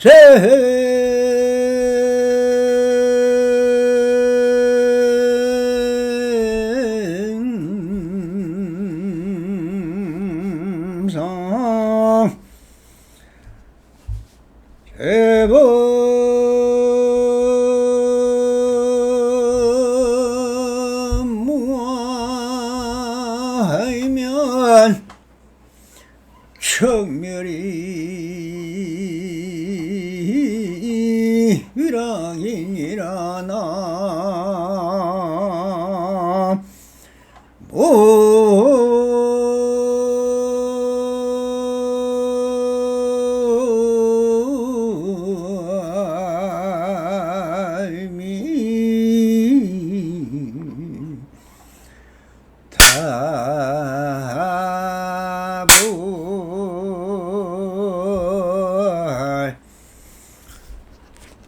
생상 제법무하면 청멸이 위랑이니라 나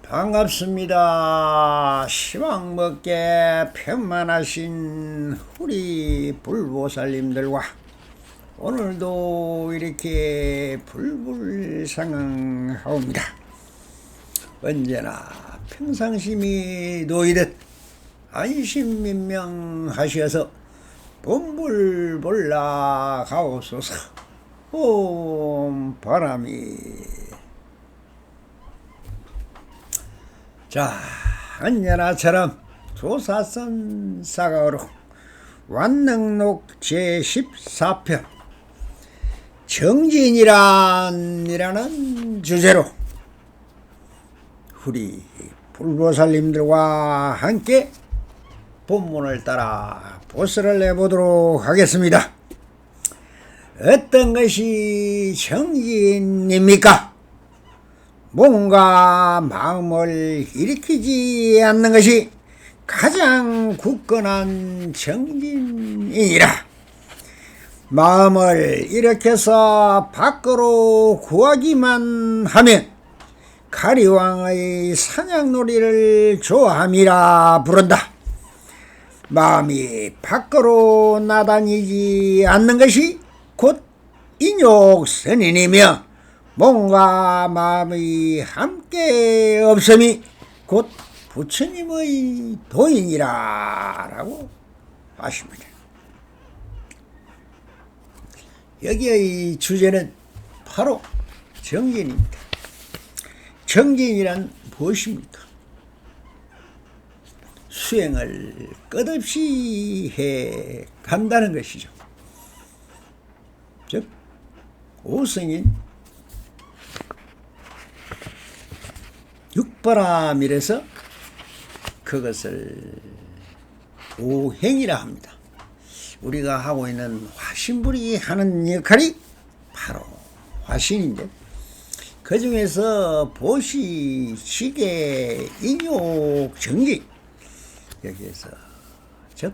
반갑습니다. 시방 먹게 편만하신 우리 불보살님들과 오늘도 이렇게 불불상항하옵니다. 언제나 평상심이 놓이듯 안심민명하셔서 본불볼라 가옵소서. 옴 바람이. 자, 언제나처럼 조사선 사가로 완능록 제14편 정진이란이라는 주제로 우리 불보살님들과 함께 본문을 따라 보스를 내보도록 하겠습니다. 어떤 것이 정진입니까? 뭔가 마음을 일으키지 않는 것이 가장 굳건한 정진이니라. 마음을 일으켜서 밖으로 구하기만 하면 가리왕의 사냥놀이를 좋아함이라 부른다. 마음이 밖으로 나다니지 않는 것이 곧 인욕선인이며 몸과 마음이 함께 없음이 곧 부처님의 도인이라 라고 하십니다. 여기의 주제는 바로 정진입니다. 정진이란 무엇입니까? 수행을 끝없이 해 간다는 것이죠. 즉 오승인 육바람이라서 그것을 오행이라 합니다. 우리가 하고 있는 화신불이 하는 역할이 바로 화신인데, 그 중에서 보시, 시계, 인욕, 정진, 여기에서 즉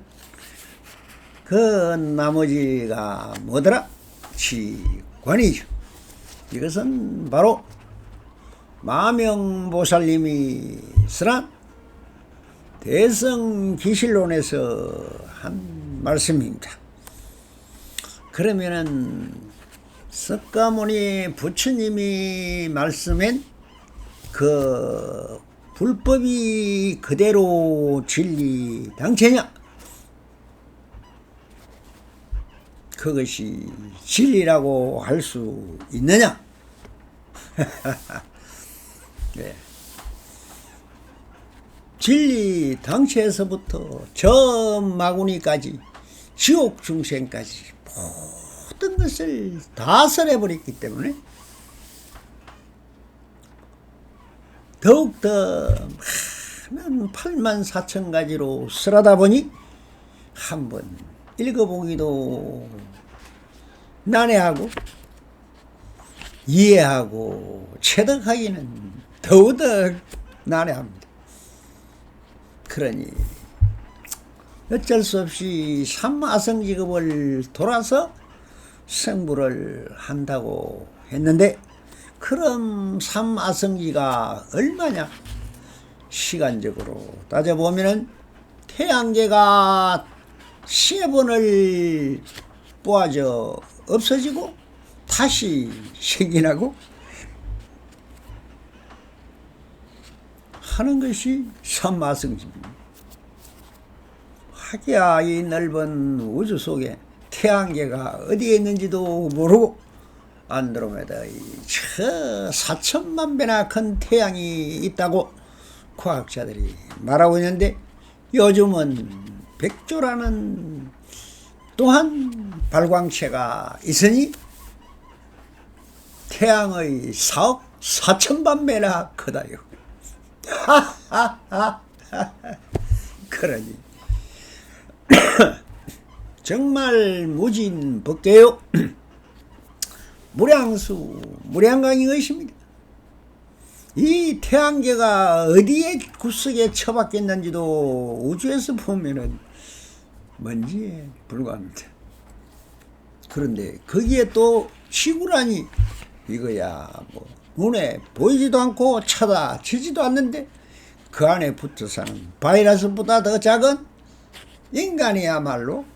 그 나머지가 뭐더라? 지관이죠. 이것은 바로 마명보살님이 쓰란 대성기실론에서 한 말씀입니다. 그러면은 석가모니 부처님이 말씀한 그 불법이 그대로 진리 당체냐? 그것이 진리라고 할 수 있느냐? 네. 진리 당체에서부터 저 마구니까지 지옥 중생까지 모든 것을 다 설해버렸기 때문에 더욱더 많은 84,000가지로 설하다 보니 한번 읽어보기도 난해하고 이해하고 체득하기는 더욱 난해합니다. 그러니 어쩔 수 없이 삼아성직업을 돌아서 생부를 한다고 했는데, 그럼 삼아성지가 얼마냐? 시간적으로 따져보면은 태양계가 3번을 뽑아져 없어지고 다시 생겨나고 하는 것이 산마성심입니다. 하기야 이 넓은 우주 속에 태양계가 어디에 있는지도 모르고 안드로메다의 저 4천만 배나 큰 태양이 있다고 과학자들이 말하고 있는데, 요즘은 백조라는 또한 발광체가 있으니 태양의 4억 4천만 배나 크다요. 그러니 정말 무진복대요. 무량강이 것입니다. 이 태양계가 어디에 구석에 처박혔는지도 우주에서 보면은 먼지에 불과합니다. 그런데 거기에 또 지구라니, 이거야 뭐 눈에 보이지도 않고 찾아지지도 않는데 그 안에 붙어 사는 바이러스보다 더 작은 인간이야말로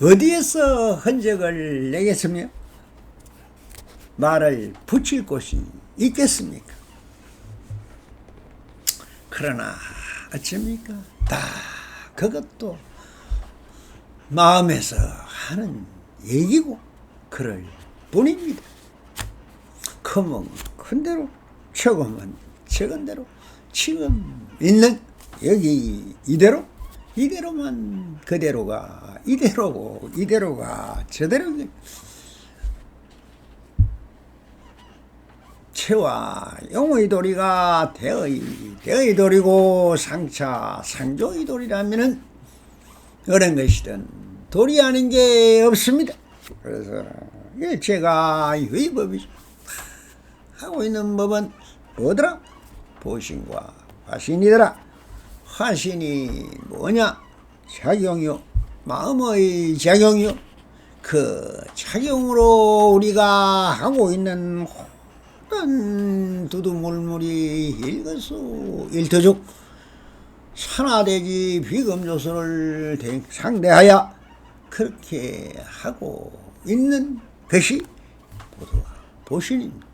어디에서 흔적을 내겠으며 말을 붙일 곳이 있겠습니까? 그러나 어쩝니까? 다 그것도 마음에서 하는 얘기고 그럴 뿐입니다. 크면 큰 대로, 적으면 적은 대로, 지금 있는 여기 이대로만 그대로가 이대로고, 이대로가 저대로. 체와 용의 도리가 대의 도리고 상차 상조의 도리라면은 어느 것이든 도리 아닌 게 없습니다. 그래서 일체가 유의법이죠. 하고 있는 법은 뭐더라? 보신과 화신이더라. 화신이 뭐냐? 작용이요, 마음의 작용이요. 그 작용으로 우리가 하고 있는 모든 두두물물이 일거수일투족 산화대지 비금조소를 상대하여 그렇게 하고 있는 것이 보신입니다.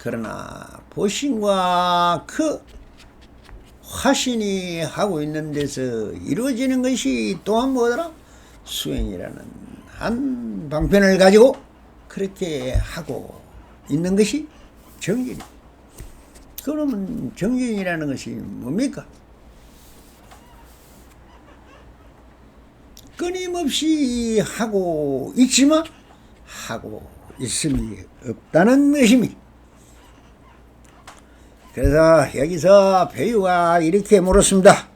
그러나 보신과 그 화신이 하고 있는 데서 이루어지는 것이 또한 뭐더라? 수행이라는 한 방편을 가지고 그렇게 하고 있는 것이 정진입니다. 그러면 정진이라는 것이 뭡니까? 끊임없이 하고 있지만 하고 있음이 없다는 것입니다. 그래서 여기서 배우가 이렇게 물었습니다.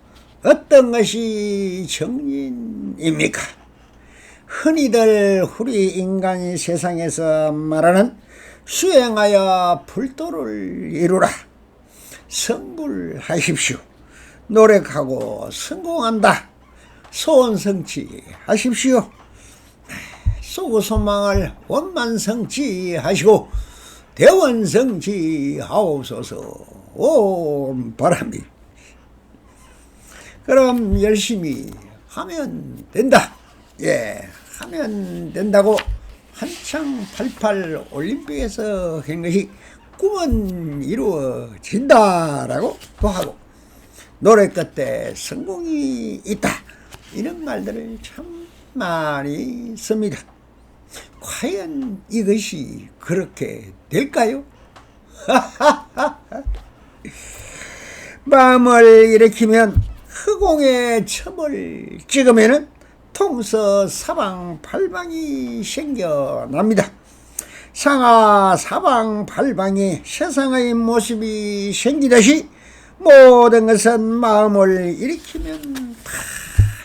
어떤 것이 정진입니까? 흔히들 우리 인간이 세상에서 말하는 수행하여 불도를 이루라, 성불하십시오, 노력하고 성공한다, 소원성취하십시오, 소구소망을 원만성취하시고 대원성취하옵소서 온 바람이. 그럼 열심히 하면 된다. 하면 된다고 한창 88 올림픽에서 한 것이 꿈은 이루어진다라고 또 하고, 노력 끝에 성공이 있다, 이런 말들을 참 많이 씁니다. 과연 이것이 그렇게 될까요? 마음을 일으키면 허공에 첨을 찍으면은 통서 사방팔방이 생겨납니다. 상하 사방팔방에 세상의 모습이 생기듯이 모든 것은 마음을 일으키면 다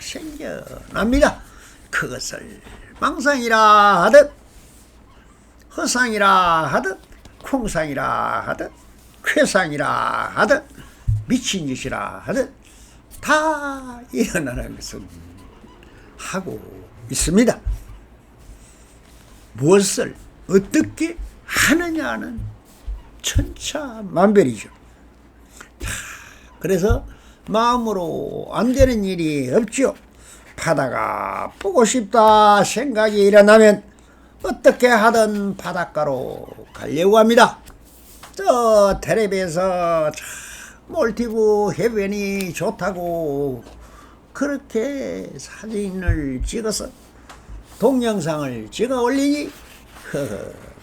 생겨납니다. 그것을 망상이라 하듯 허상이라 하듯 콩상이라 하듯 쾌상이라 하듯 미친 짓이라 하듯 다 일어나는 것은 하고 있습니다. 무엇을 어떻게 하느냐는 천차만별이죠. 그래서 마음으로 안 되는 일이 없죠. 바다가 보고 싶다 생각이 일어나면 어떻게 하든 바닷가로 가려고 합니다. 저 텔레비에서 몰티브 해변이 좋다고 그렇게 사진을 찍어서 동영상을 찍어 올리니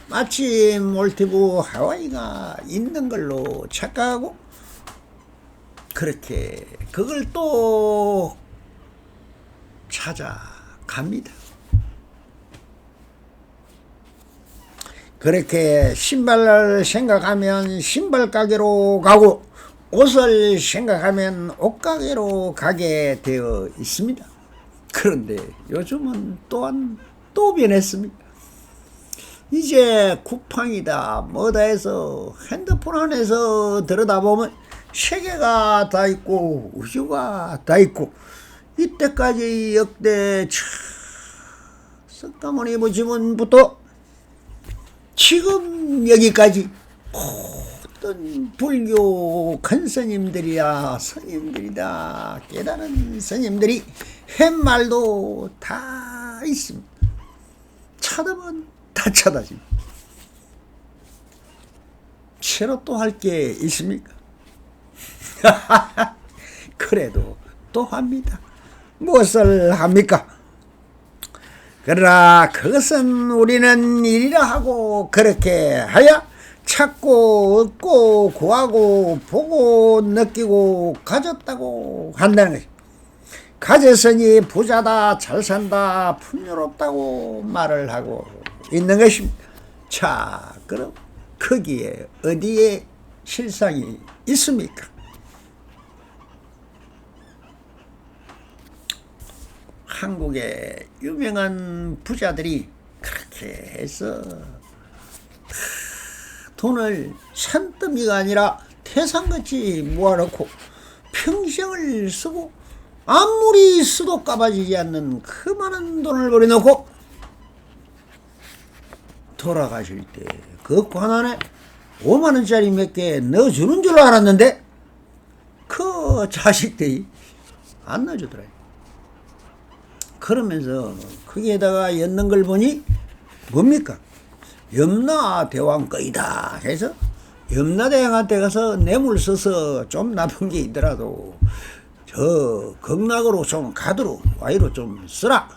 마치 몰티브 하와이가 있는 걸로 착각하고 그렇게 그걸 또 찾아갑니다. 그렇게 신발을 생각하면 신발 가게로 가고 옷을 생각하면 옷가게로 가게 되어 있습니다. 그런데 요즘은 또한 또 변했습니다. 이제 쿠팡이다 뭐다 해서 핸드폰 안에서 들여다보면 세계가 다 있고 우주가 다 있고 이때까지 역대 석가모니 부지문부터 지금 여기까지 모든 불교 큰 스님들이야 스님들이다 깨달은 스님들이 한 말도 다 있습니다. 찾으면 다 찾아집니다. 새로 또 할 게 있습니까? 그래도 또 합니다. 무엇을 합니까? 그러나 그것은 우리는 일이라 하고 그렇게 하여 찾고 얻고 구하고 보고 느끼고 가졌다고 한다는 것입니다. 가졌으니 부자다 잘 산다 풍요롭다고 말을 하고 있는 것입니다. 자, 그럼 거기에 어디에 실상이 있습니까? 한국의 유명한 부자들이 그렇게 해서 돈을 산더미가 아니라 태산같이 모아놓고 평생을 쓰고 아무리 쓰도 까봐지지 않는 그 많은 돈을 버려놓고 돌아가실 때 그 관안에 5만원짜리 몇 개 넣어주는 줄 알았는데 그 자식들이 안 넣어주더라. 그러면서 거기에다가 엮는 걸 보니 뭡니까? 염라대왕 거이다 해서 염라대왕한테 가서 뇌물 써서 좀 나쁜 게 있더라도 저 극락으로 좀 가도록 와이로 좀 쓰라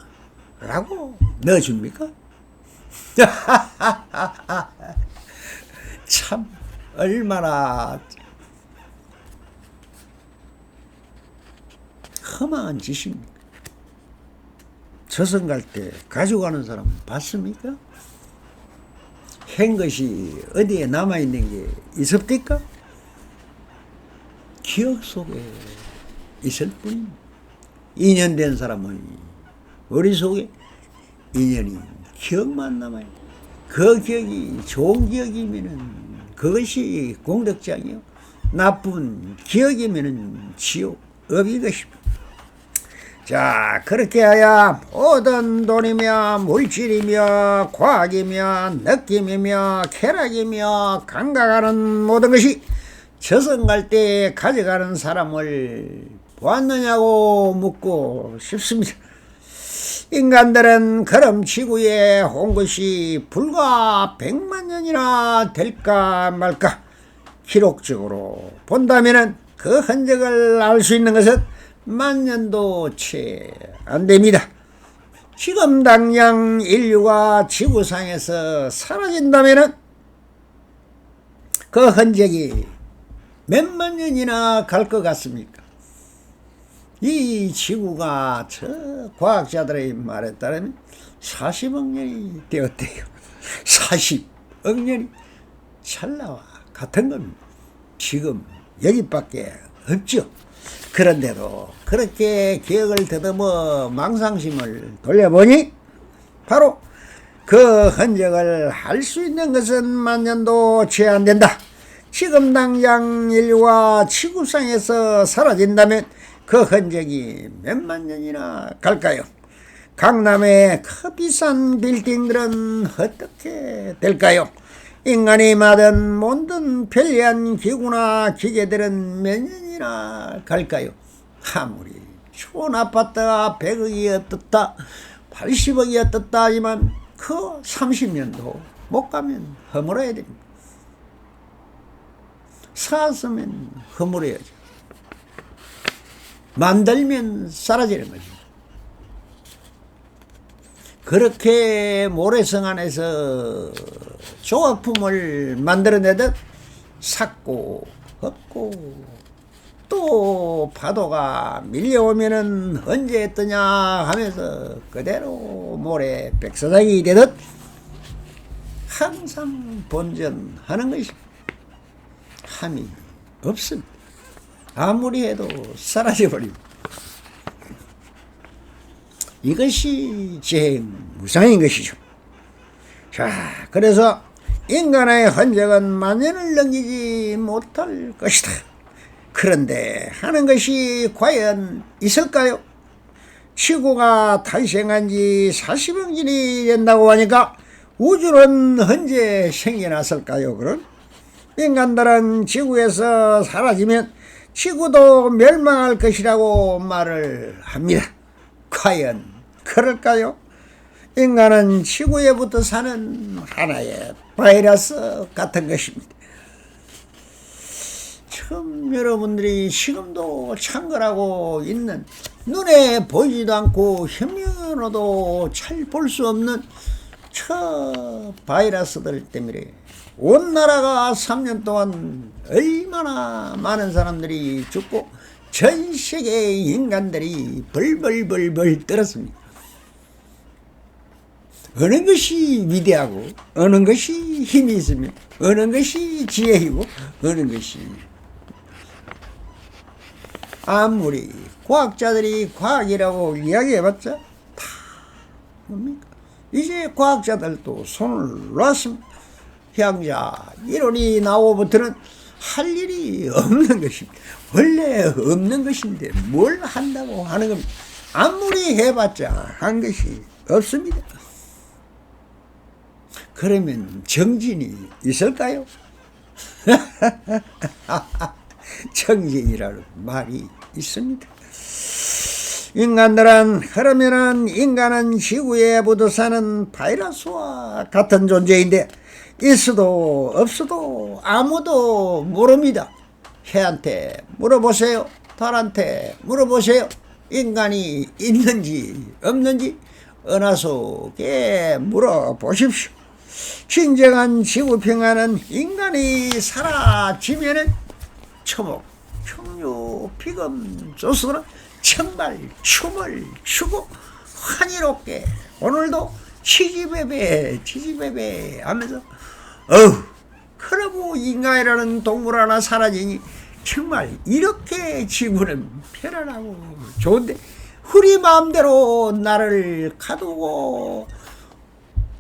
라고 넣어줍니까? 참 얼마나 험한 짓입니까? 저승 갈 때 가져가는 사람 봤습니까? 한 것이 어디에 남아있는 게 있습니까? 기억 속에 있을 뿐입니다. 인연된 사람은 머릿속에 인연이 기억만 남아요. 그 기억이 좋은 기억이면은 그것이 공덕장이요. 나쁜 기억이면은 지옥업이 것입니다. 자, 그렇게 하여 모든 돈이며 물질이며 과학이며 느낌이며 쾌락이며 감각하는 모든 것이 저승 갈 때 가져가는 사람을 보았느냐고 묻고 싶습니다. 인간들은 그럼 지구에 온 것이 불과 100만 년이나 될까 말까. 기록적으로 본다면 그 흔적을 알 수 있는 것은 10,000년도 채 안됩니다. 지금 당장 인류가 지구상에서 사라진다면 그 흔적이 몇만 년이나 갈 것 같습니까? 이 지구가 저 과학자들의 말에 따르면 40억 년이 되었대요. 40억 년이 찰나와 같은 겁니다. 지금 여기밖에 없죠. 그런데도 그렇게 기억을 더듬어 망상심을 돌려보니 바로 그 흔적을 할 수 있는 것은 10,000년도 채 안 된다. 지금 당장 인류가 지구상에서 사라진다면 그 흔적이 몇만 년이나 갈까요? 강남의 그 비싼 빌딩들은 어떻게 될까요? 인간이 만든 모든 편리한 기구나 기계들은 몇 년이나 갈까요? 아무리 좋은 아파트가 100억이었다 80억이었다 하지만 그 30년도 못 가면 허물어야 됩니다. 샀으면 허물어야죠. 만들면 사라지는 거죠. 그렇게 모래성 안에서 조각품을 만들어내듯 삭고 헛고 또 파도가 밀려오면은 언제 했더냐 하면서 그대로 모래 백사장이 되듯 항상 본전하는 것이 함이 없습니다. 아무리 해도 사라져버립니다. 이것이 재무상인 것이죠. 자, 그래서 인간의 흔적은 만년을 넘기지 못할 것이다. 그런데 하는 것이 과연 있을까요? 지구가 탄생한 지 40억 년이 된다고 하니까 우주는 언제 생겨났을까요? 그럼 인간들은 지구에서 사라지면 지구도 멸망할 것이라고 말을 합니다. 과연 그럴까요? 인간은 지구에 붙어 사는 하나의 바이러스 같은 것입니다. 처음 여러분들이 지금도 창궐하고 있는 눈에 보이지도 않고 현면으로도 잘 볼 수 없는 저 바이러스들 때문에 온 나라가 3년 동안 얼마나 많은 사람들이 죽고 전 세계의 인간들이 벌벌벌벌 떨었습니다. 어느 것이 위대하고 어느 것이 힘이 있으며 어느 것이 지혜이고 어느 것이 아무리 과학자들이 과학이라고 이야기해봤자 다 뭡니까? 이제 과학자들도 손을 놨습니다. 향자 이론이 나오고부터는 할 일이 없는 것입니다. 원래 없는 것인데 뭘 한다고 하는 겁니다. 아무리 해봤자 한 것이 없습니다. 그러면 정진이 있을까요? 정진이라는 말이 있습니다. 인간들은 그러면은 인간은 지구에 묻어 사는 바이러스와 같은 존재인데 있어도 없어도 아무도 모릅니다. 해한테 물어보세요. 달한테 물어보세요. 인간이 있는지 없는지 은하수에 물어보십시오. 진정한 지구평화는 인간이 사라지면은 초목, 청류, 비금, 조수는 정말 춤을 추고 환희롭게 오늘도 치지배배 하면서 그러고 인간이라는 동물 하나 사라지니 정말 이렇게 지구는 편안하고 좋은데 우리 마음대로 나를 가두고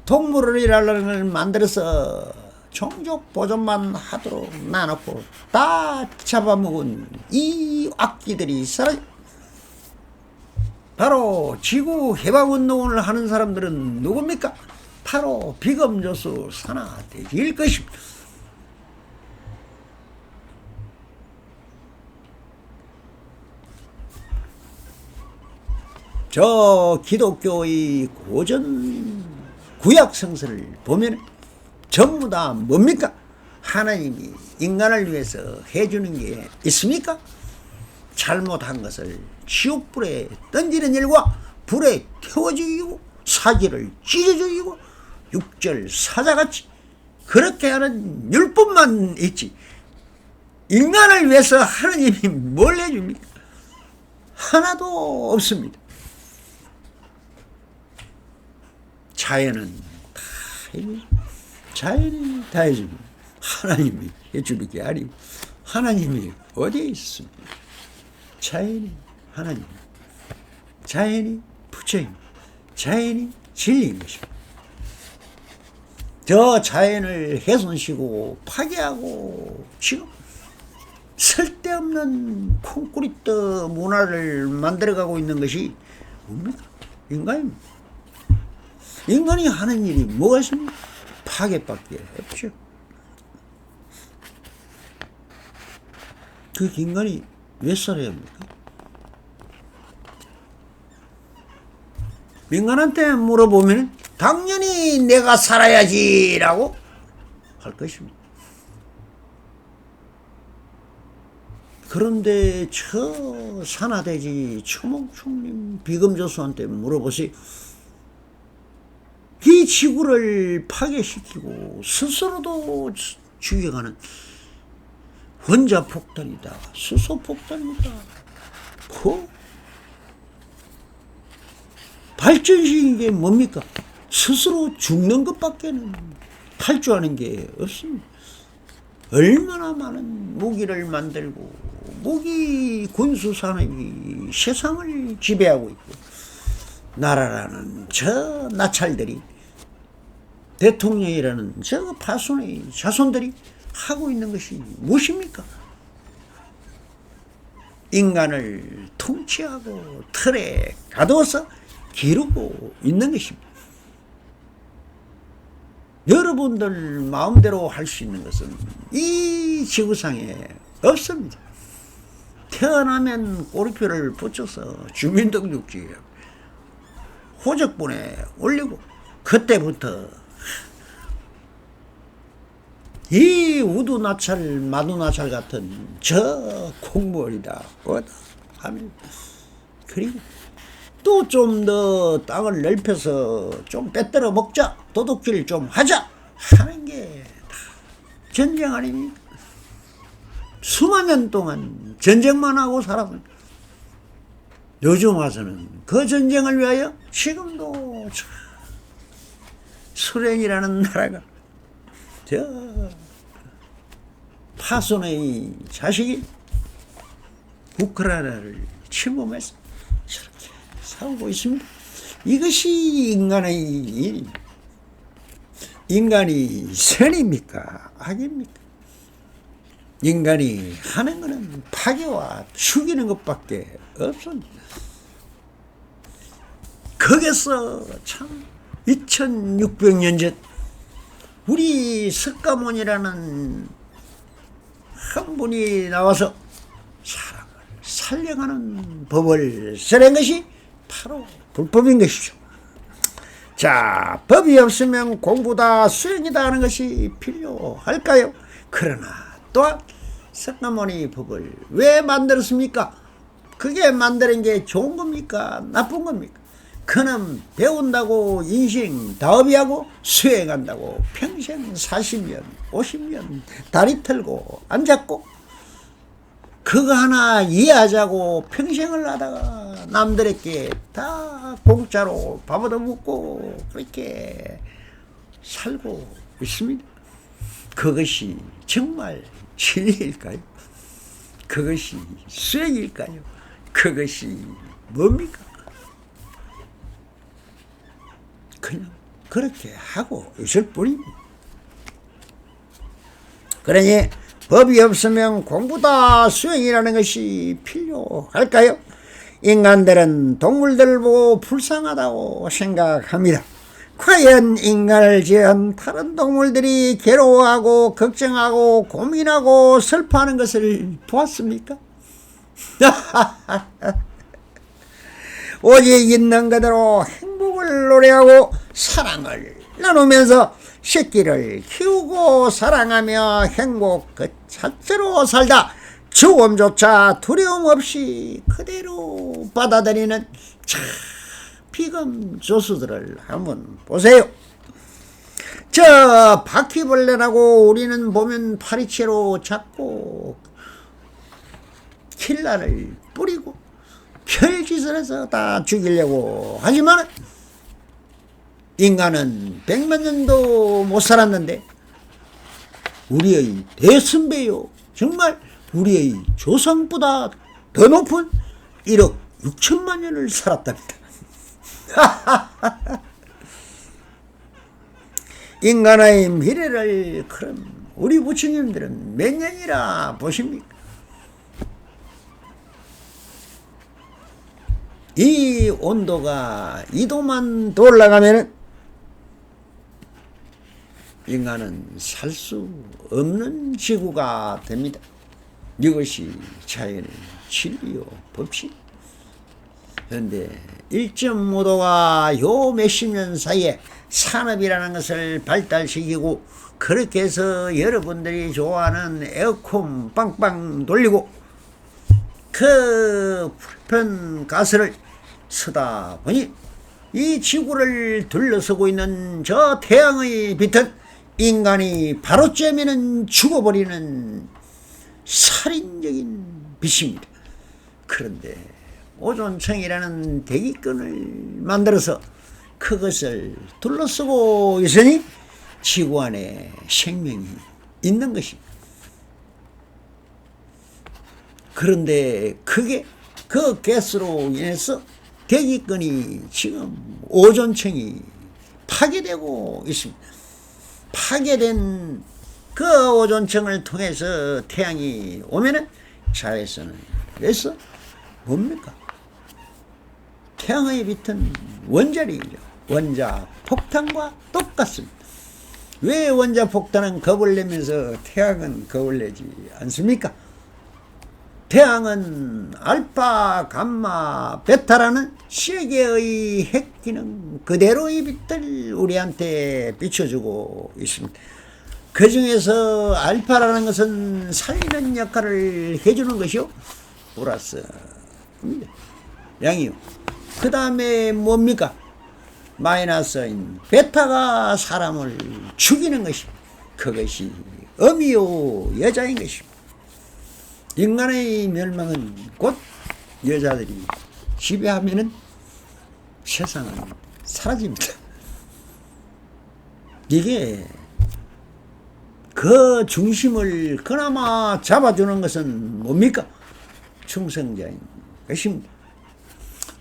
동물이라는 걸 만들어서 종족 보존만 하도록 놔놓고 다 잡아먹은 이 악기들이 사라져. 바로 지구 해방운동을 하는 사람들은 누굽니까? 바로 비검조수 산하대지일 것입니다. 저 기독교의 고전 구약 성서를 보면 전부 다 뭡니까? 하나님이 인간을 위해서 해주는 게 있습니까? 잘못한 것을 지옥불에 던지는 일과 불에 태워 죽이고 사지를 찢어 죽이고 육절 사자같이 그렇게 하는 율법만 있지 인간을 위해서 하나님이 뭘 해줍니까? 하나도 없습니다. 자연은 다 해줍니다. 자연이 다 해줍니다. 하나님이 해주는 게 아니고 하나님이 어디에 있습니까? 자연이 하나님, 자연이 부처입니다. 자연이 진리인 것입니다. 저 자연을 훼손시키고 파괴하고 지금 쓸데없는 콘크리트 문화를 만들어가고 있는 것이 뭡니까? 인간입니다. 인간이 하는 일이 뭐가 있습니까? 파괴밖에 없죠. 그 인간이 왜 살아야 합니까? 인간한테 물어보면 당연히 내가 살아야지라고 할 것입니다. 그런데 저 산하대지 초몽충님 비금조수한테 물어보세요. 이 지구를 파괴시키고 스스로도 죽여가는 원자폭탄이다, 수소폭탄이다. 그 발전식인 게 뭡니까? 스스로 죽는 것밖에는 할 줄 아는 게 없습니다. 얼마나 많은 무기를 만들고 무기 군수산업이 세상을 지배하고 있고, 나라라는 저 나찰들이, 대통령이라는 저 파손의 자손들이 하고 있는 것이 무엇입니까? 인간을 통치하고 틀에 가두어서 기르고 있는 것입니다. 여러분들 마음대로 할 수 있는 것은 이 지구상에 없습니다. 태어나면 꼬리표를 붙여서 주민등록지에 호적본에 올리고, 그때부터 이 우두나찰 마두나찰 같은 저 공무원이다 뭐다 하면, 그리고 또 좀 더 땅을 넓혀서 좀 빼들어 먹자, 도둑질 좀 하자 하는 게 다 전쟁 아닙니까? 수만 년 동안 전쟁만 하고 살았습니다. 요즘 와서는 그 전쟁을 위하여 지금도 소련이라는 나라가 저 파손의 자식이 우크라이나를 침범해서 저렇게 싸우고 있습니다. 이것이 인간의 일입니다. 인간이 선입니까? 악입니까? 인간이 하는 것은 파괴와 죽이는 것밖에 없습니다. 거기서 참 2600년 전 우리 석가모니라는 한 분이 나와서 사람을 살려가는 법을 써낸 것이 바로 불법인 것이죠. 자, 법이 없으면 공부다 수행이다 하는 것이 필요할까요? 그러나 또한 석가모니 법을 왜 만들었습니까? 그게 만드는 게 좋은 겁니까? 나쁜 겁니까? 그는 배운다고 인생 다업이하고 수행한다고 평생 40년 50년 다리 털고 앉았고, 그거 하나 이해하자고 평생을 하다가 남들에게 다 공짜로 밥 얻어먹고 그렇게 살고 있습니다. 그것이 정말 진리일까요? 그것이 수행일까요? 그것이 뭡니까? 그냥 그렇게 하고 있을 뿐입니다. 그러니 법이 없으면 공부다 수행이라는 것이 필요할까요? 인간들은 동물들을 보고 불쌍하다고 생각합니다. 과연 인간을 지은 다른 동물들이 괴로워하고 걱정하고 고민하고 슬퍼하는 것을 보았습니까? 오직 있는 그대로 행복을 노래하고 사랑을 나누면서 새끼를 키우고 사랑하며 행복 그 자체로 살다 죽음조차 두려움 없이 그대로 받아들이는 참 비금 조수들을 한번 보세요. 저 바퀴벌레라고 우리는 보면 파리채로 잡고 킬라를 뿌리고 별짓을 해서 다 죽이려고 하지만 인간은 100만 년도 못 살았는데 우리의 대선배요, 정말 우리의 조상보다 더 높은 1억 6천만 년을 살았답니다. 인간의 미래를 그럼 우리 부처님들은 몇 년이라 보십니까? 이 온도가 2도만 더 올라가면 인간은 살 수 없는 지구가 됩니다. 이것이 자연의 진리요 법칙. 그런데 1.5도가 요 몇십 년 사이에 산업이라는 것을 발달시키고 그렇게 해서 여러분들이 좋아하는 에어컨 빵빵 돌리고 그 불편 가설을 쓰다 보니 이 지구를 둘러서고 있는 저 태양의 빛은 인간이 바로쯤에는 죽어버리는 살인적인 빛입니다. 그런데 오존층이라는 대기권을 만들어서 그것을 둘러쓰고 있으니 지구 안에 생명이 있는 것입니다. 그런데 그게 그 가스로 인해서 대기권이 지금 오존층이 파괴되고 있습니다. 파괴된 그 오존층을 통해서 태양이 오면은 자외선은 그래서 뭡니까? 태양의 빛은 원자력이죠. 원자 폭탄과 똑같습니다. 왜 원자 폭탄은 겁을 내면서 태양은 겁을 내지 않습니까? 태양은 알파, 감마, 베타라는 세 개의 핵기능 그대로의 빛을 우리한테 비춰주고 있습니다. 그 중에서 알파라는 것은 살리는 역할을 해주는 것이요 플러스입니다. 양이요. 그 다음에 뭡니까? 마이너스인 베타가 사람을 죽이는 것입니다. 그것이 어미요 여자인 것입니다. 인간의 멸망은 곧 여자들이 지배하면은 세상은 사라집니다. 이게 그 중심을 그나마 잡아주는 것은 뭡니까? 중성자인 것입니다.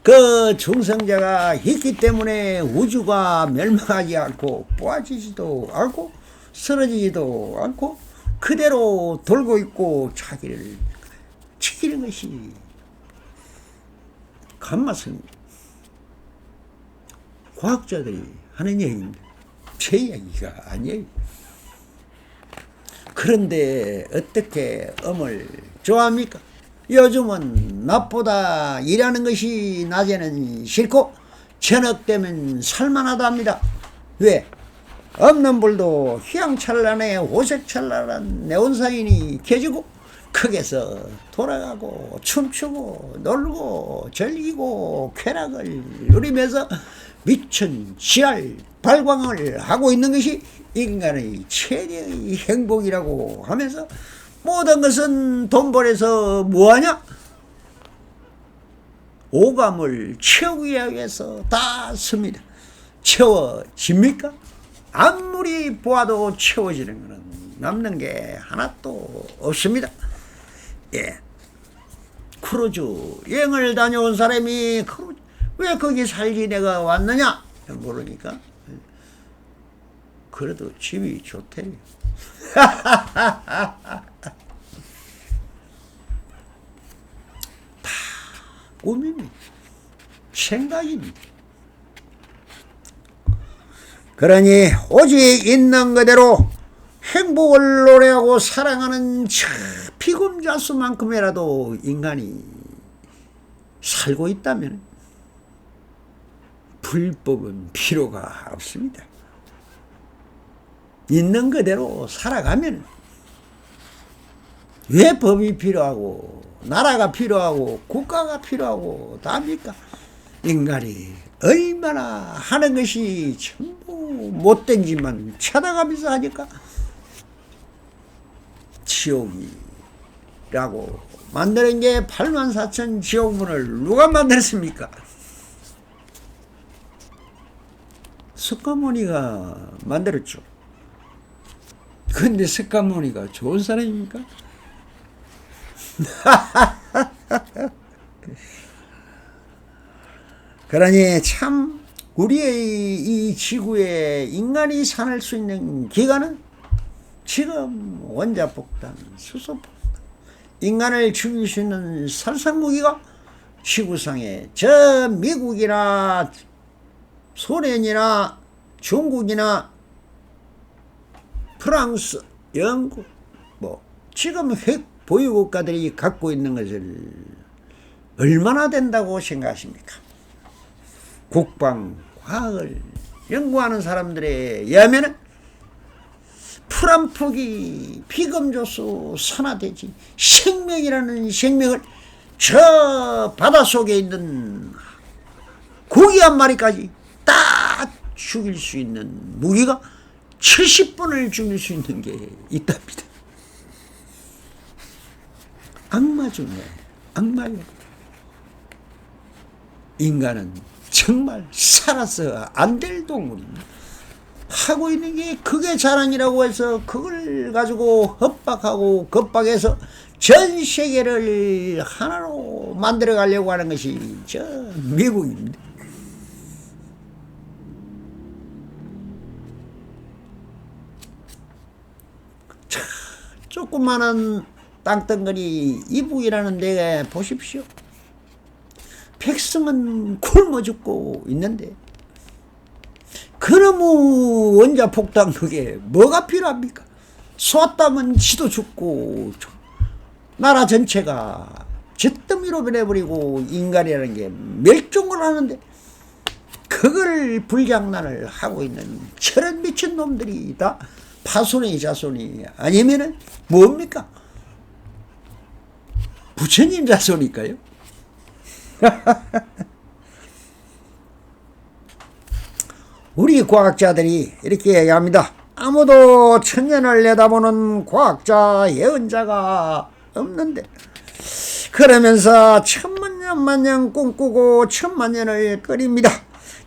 그 중성자가 있기 때문에 우주가 멸망하지 않고 빠지지도 않고 쓰러지지도 않고 그대로 돌고 있고 자기를 지키는 것이 감마성입니다. 과학자들이 하는 얘기입니다. 제 이야기가 아니에요. 그런데 어떻게 엄을 좋아합니까? 요즘은 낮보다 일하는 것이 낮에는 싫고 저녁 되면 살만하답니다. 왜? 없는 불도 휘황찬란해 호색찬란한 네온사인이 켜지고 거기서 돌아가고 춤추고 놀고 즐기고 쾌락을 누리면서 미천 지랄 발광을 하고 있는 것이 인간의 최대의 행복이라고 하면서 모든 것은 돈 벌어서 뭐하냐? 오감을 채우기 위해서 다 씁니다. 채워집니까? 아무리 보아도 채워지는 것은 남는 게 하나도 없습니다. 예. 크루즈 여행을 다녀온 사람이 왜 거기 살기 내가 왔느냐? 모르니까. 그래도 집이 좋대요. 다 꿈입니다. 생각입니다. 그러니 오직 있는 그대로 행복을 노래하고 사랑하는 저 피금자수만큼이라도 인간이 살고 있다면 불법은 필요가 없습니다. 있는 그대로 살아가면 왜 법이 필요하고 나라가 필요하고 국가가 필요하고 답니까? 인간이 얼마나 하는 것이 전부 못된 짓만 찾아가면서 하니까 지옥이라고 만드는 게 84,000 지옥문을 누가 만들었습니까? 석가모니가 만들었죠. 근데 석가모니가 좋은 사람입니까? 그러니 참 우리의 이 지구에 인간이 살 수 있는 기간은 지금 원자폭탄, 수소폭탄, 인간을 죽일 수 있는 살상무기가 지구상에 저 미국이나 소련이나 중국이나 프랑스, 영국 뭐 지금 핵 보유국가들이 갖고 있는 것을 얼마나 된다고 생각하십니까? 국방, 과학을 연구하는 사람들에 의하면 풀 한 폭이 피금조수 산화되지 생명이라는 생명을 저 바닷속에 있는 고기 한 마리까지 딱 죽일 수 있는 무기가 70번을 죽일 수 있는 게 있답니다. 악마 중에 악마예요. 인간은 정말 살아서 안 될 동물입니다. 하고 있는 게 그게 자랑이라고 해서 그걸 가지고 협박하고 겁박해서 전 세계를 하나로 만들어 가려고 하는 것이 저 미국입니다. 자, 조그마한 땅덩어리 이북이라는 데 보십시오. 백성은 굶어 죽고 있는데 그놈의 원자폭탄 그게 뭐가 필요합니까? 쏘았다면 지도 죽고 나라 전체가 잿더미로 변해버리고 인간이라는 게 멸종을 하는데 그걸 불장난을 하고 있는 저런 미친놈들이 다 파손의 자손이 아니면은 뭡니까? 부처님 자손일까요? 우리 과학자들이 이렇게 얘기합니다. 아무도 천년을 내다보는 과학자, 예언자가 없는데 그러면서 천만년 만년 꿈꾸고 천만년을 끓입니다.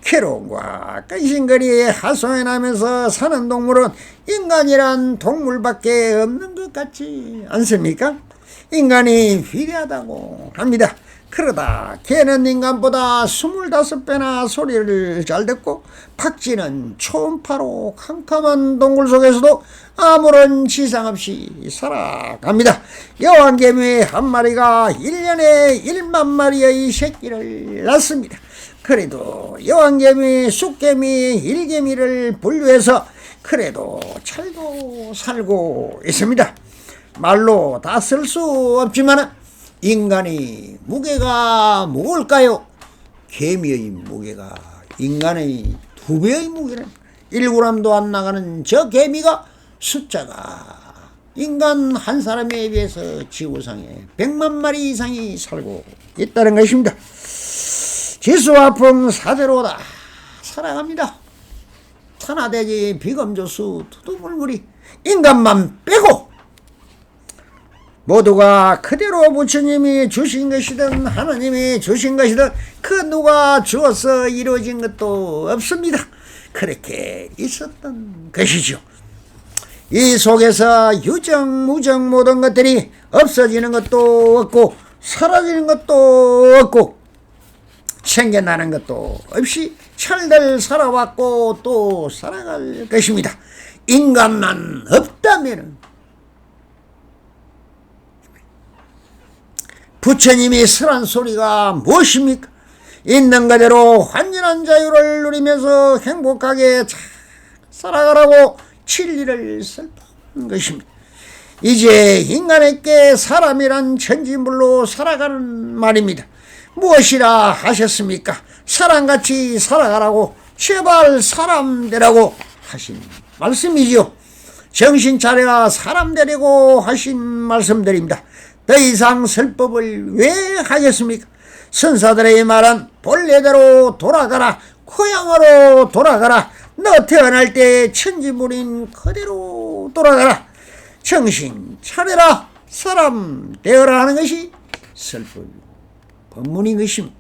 괴로움과 근심거리에 하소연하면서 사는 동물은 인간이란 동물밖에 없는 것 같지 않습니까? 인간이 위대하다고 합니다. 그러다 개는 인간보다 25배나 소리를 잘 듣고 박쥐는 초음파로 캄캄한 동굴 속에서도 아무런 지장 없이 살아갑니다. 여왕개미 한 마리가 1년에 1만 마리의 새끼를 낳습니다. 그래도 여왕개미, 쑥개미, 일개미를 분류해서 그래도 잘도 살고 있습니다. 말로 다 쓸 수 없지만 인간의 무게가 무거울까요? 개미의 무게가 인간의 2배의 무게는 1g도 안 나가는 저 개미가 숫자가 인간 한 사람에 비해서 지구상에 100만 마리 이상이 살고 있다는 것입니다. 지수화풍 사대로 다 살아갑니다. 산화대지 비검조수 투두물물이 인간만 빼고 모두가 그대로 부처님이 주신 것이든 하나님이 주신 것이든 그 누가 주어서 이루어진 것도 없습니다. 그렇게 있었던 것이죠. 이 속에서 유정 무정 모든 것들이 없어지는 것도 없고 사라지는 것도 없고 생겨나는 것도 없이 철들 살아왔고 또 살아갈 것입니다. 인간만 없다면 부처님이 설한 소리가 무엇입니까? 있는 그대로 완전한 자유를 누리면서 행복하게 잘 살아가라고 진리를 설파한 것입니다. 이제 인간에게 사람이란 천지물로 살아가는 말입니다. 무엇이라 하셨습니까? 사람같이 살아가라고 제발 사람 되라고 하신 말씀이지요. 정신 차려야 사람 되라고 하신 말씀드립니다. 더 이상 설법을 왜 하겠습니까? 선사들의 말은 본래대로 돌아가라, 고향으로 돌아가라, 너 태어날 때 천지물인 그대로 돌아가라, 정신 차려라, 사람 되어라 하는 것이 설법 법문인 것입니다.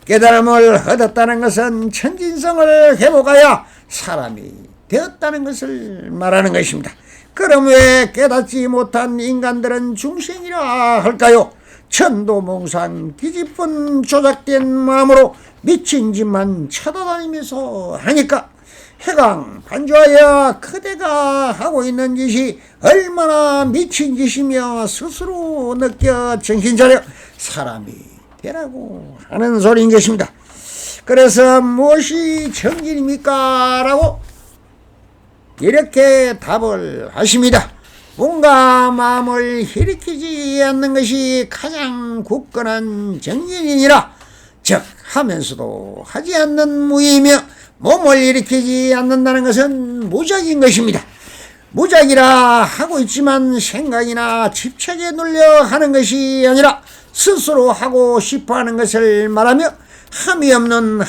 깨달음을 얻었다는 것은 천진성을 회복하여 사람이 되었다는 것을 말하는 것입니다. 그럼 왜 깨닫지 못한 인간들은 중생이라 할까요? 천도몽산 뒤집은 조작된 마음으로 미친 짓만 찾아다니면서 하니까 해강 반주하여 그대가 하고 있는 짓이 얼마나 미친 짓이며 스스로 느껴 정신차려 사람이 되라고 하는 소리인 것입니다. 그래서 무엇이 정진입니까? 라고 이렇게 답을 하십니다. 뭔가 마음을 일으키지 않는 것이 가장 굳건한 정진이니라. 즉 하면서도 하지 않는 무이며 몸을 일으키지 않는다는 것은 무적인 것입니다. 무작이라 하고 있지만 생각이나 집착에 눌려 하는 것이 아니라 스스로 하고 싶어하는 것을 말하며 함이 없는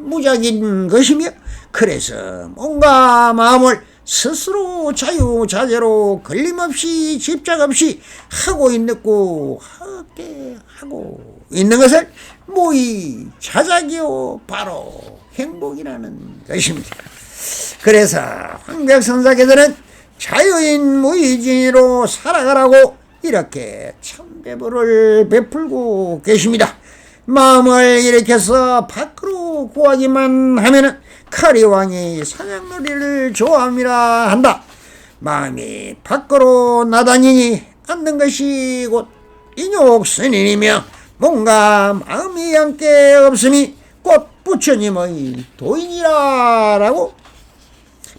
무작인 것이며, 그래서 몸과 마음을 스스로 자유자재로 걸림없이 집착 없이 하고 있는 것을 모의 자작이요 바로 행복이라는 것입니다. 그래서 황백선사께서는 자유인 무의진으로 살아가라고 이렇게 참배부를 베풀고 계십니다. 마음을 일으켜서 밖으로 구하기만 하면은 카리왕이 사냥놀이를 좋아함이라 한다. 마음이 밖으로 나다니니 않는 것이 곧 인욕선인이며, 뭔가 마음이 함께 없음이 곧 부처님의 도인이라라고.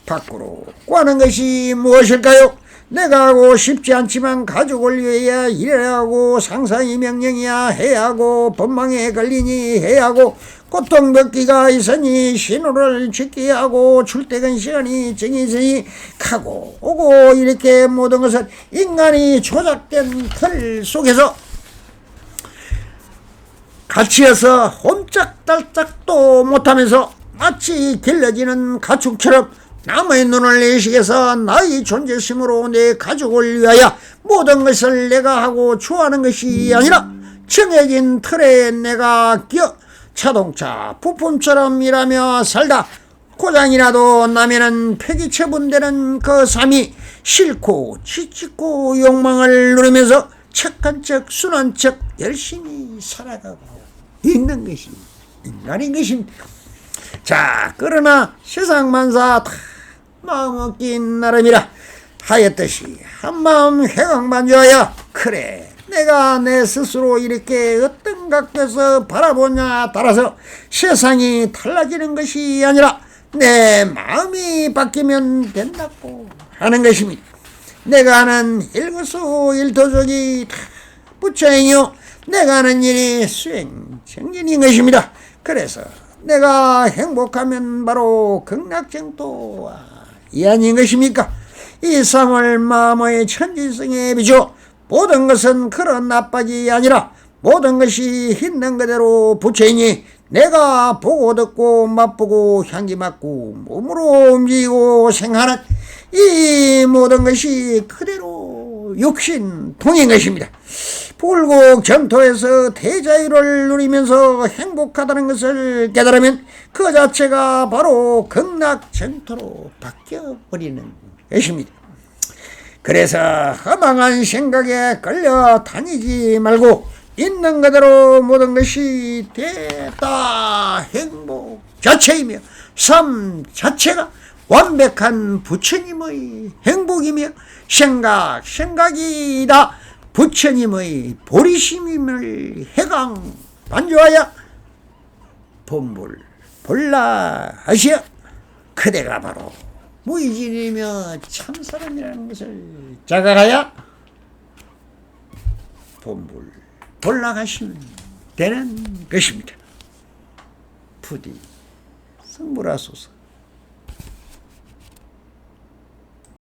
밖으로 구하는 것이 무엇일까요? 내가 하고 싶지 않지만 가족을 위해야 일해야 하고, 상상이 명령이야 해야 하고, 법망에 걸리니 해야 하고, 고통 겪기가 있으니 신호를 지켜야 하고, 출퇴근 시간이 정해지니 가고 오고, 이렇게 모든 것은 인간이 조작된 틀 속에서 갇히어서 홈짝달짝도 못하면서 마치 길러지는 가축처럼 남의 눈을 내식해서 나의 존재심으로 내 가족을 위하여 모든 것을 내가 하고 좋아하는 것이 아니라 정해진 틀에 내가 끼어 자동차 부품처럼 일하며 살다 고장이라도 나면은 폐기처분되는 그 삶이 싫고 지치고 욕망을 누리면서 착한 척 순한 척 열심히 살아가고 있는 것이 인간인 것입니다. 자, 그러나 세상 만사 다 마음 얻긴 나름이라 하였듯이 한마음 회광반주하여, 그래 내가 내 스스로 이렇게 어떤 각도에서 바라보냐 따라서 세상이 달라지는 것이 아니라 내 마음이 바뀌면 된다고 하는 것입니다. 내가 하는 일거수일투족이 다 부처행이요 내가 하는 일이 수행정진인 것입니다. 그래서 내가 행복하면 바로 극락정토와 이 아닌 것입니까? 이 삶을 마음의 천지성에 비추어 모든 것은 그런 나빠지 아니라 모든 것이 있는 그대로 부처이니, 내가 보고 듣고 맛보고 향기 맡고 몸으로 움직이고 생하는 이 모든 것이 그대로 육신통인 것입니다. 불국 정토에서 대자유를 누리면서 행복하다는 것을 깨달으면 그 자체가 바로 극락정토로 바뀌어버리는 것입니다. 그래서 허망한 생각에 끌려 다니지 말고 있는 그대로 모든 것이 됐다 행복 자체이며, 삶 자체가 완벽한 부처님의 행복이며, 생각이 다 부처님의 보리심임을 해강 반주하여 본불 본라하시어 그대가 바로 무의진이며 참사람이라는 것을 자각하여 본불 본락하시면 되는 것입니다. 부디 성불하소서.